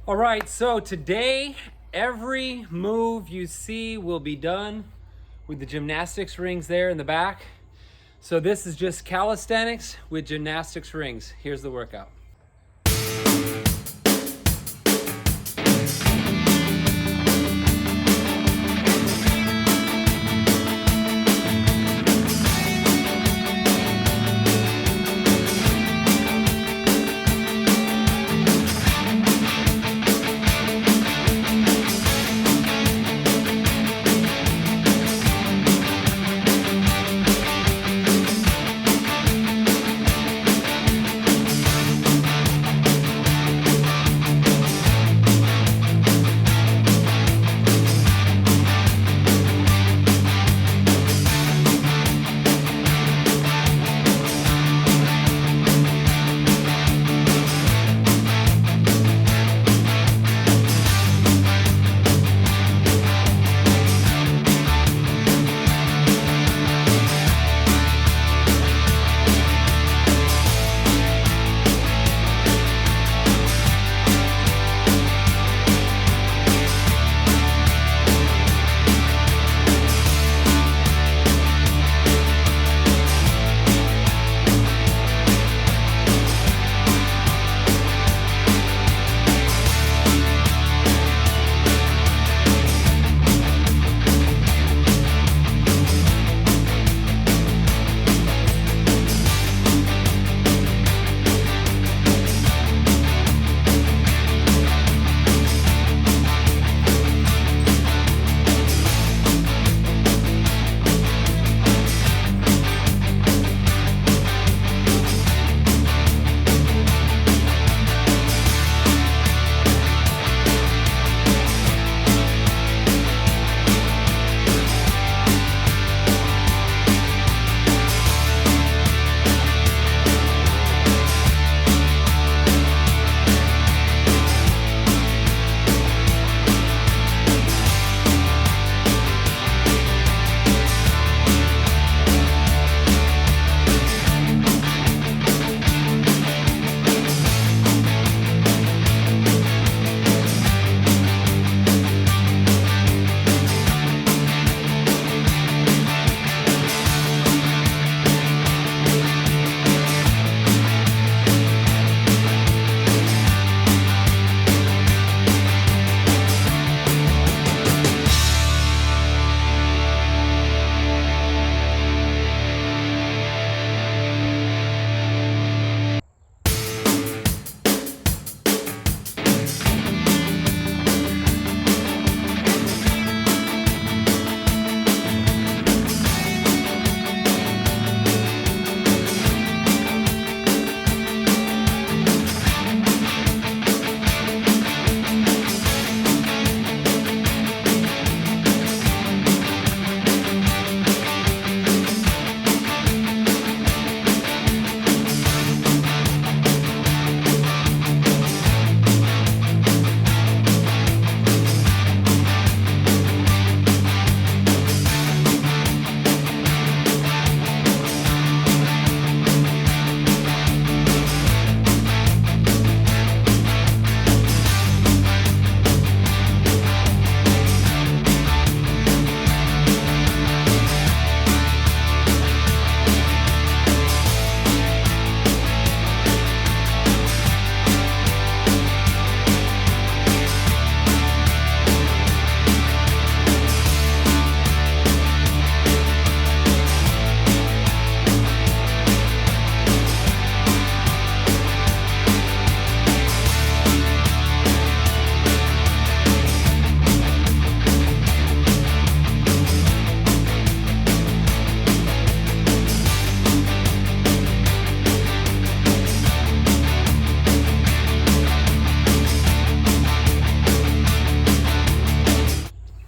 All right, so today every move you see will be done with the gymnastics rings there in the back. So this is just calisthenics with gymnastics rings. Here's the workout.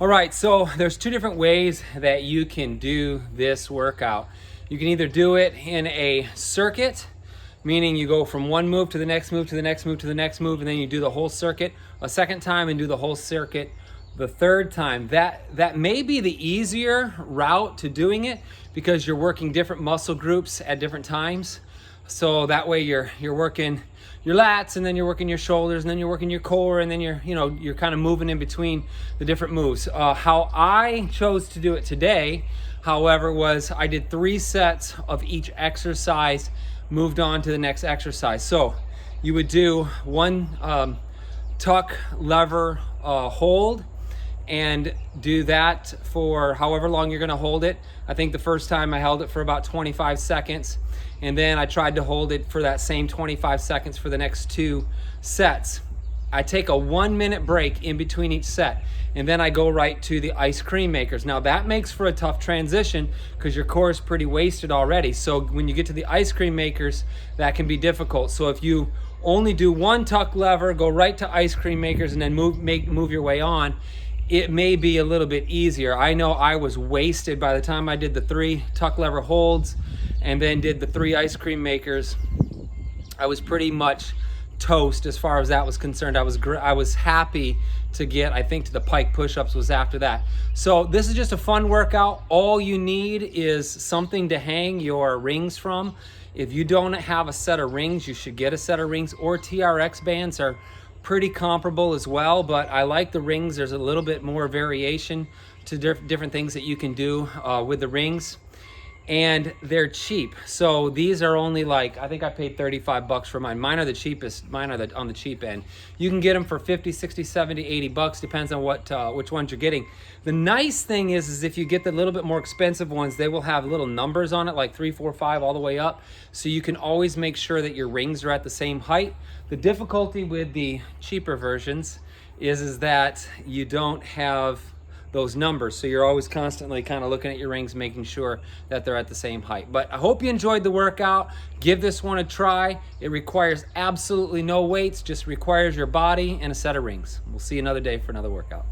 All right, so there's two different ways that you can do this workout. You can either do it in a circuit, meaning you go from one move to the next move to the next move to the next move, and then you do the whole circuit a second time and do the whole circuit the third time. That may be the easier route to doing it because you're working different muscle groups at different times. So that way you're working your lats, and then you're working your shoulders, and then you're working your core, and then you're kind of moving in between the different moves. How I chose to do it today, however, was I did 3 sets of each exercise, moved on to the next exercise. So you would do 1 tuck, lever, hold, and do that for however long you're gonna hold it. I think the first time I held it for about 25 seconds, and then I tried to hold it for that same 25 seconds for the next 2 sets. I take a 1-minute break in between each set, and then I go right to the ice cream makers. Now that makes for a tough transition because your core is pretty wasted already. So when you get to the ice cream makers, that can be difficult. So if you only do 1 tuck lever, go right to ice cream makers, and then move your way on, it may be a little bit easier. I know I was wasted by the time I did the 3 tuck lever holds and then did the 3 ice cream makers. I was pretty much toast as far as that was concerned. I was happy to get, I think, to the Pike push-ups was after that. So this is just a fun workout. All you need is something to hang your rings from. If you don't have a set of rings, you should get a set of rings, or TRX bands are pretty comparable as well, but I like the rings. There's a little bit more variation to different things that you can do with the rings, and they're cheap. So these are only like, I think I paid 35 bucks for mine. Mine are the cheapest. Mine are on the cheap end. You can get them for 50, 60, 70, 80 bucks, depends on which ones you're getting. The nice thing is if you get the little bit more expensive ones, they will have little numbers on it, like 3, 4, 5, all the way up. So you can always make sure that your rings are at the same height. The difficulty with the cheaper versions is that you don't have those numbers. So you're always constantly kind of looking at your rings, making sure that they're at the same height. But I hope you enjoyed the workout. Give this one a try. It requires absolutely no weights, just requires your body and a set of rings. We'll see you another day for another workout.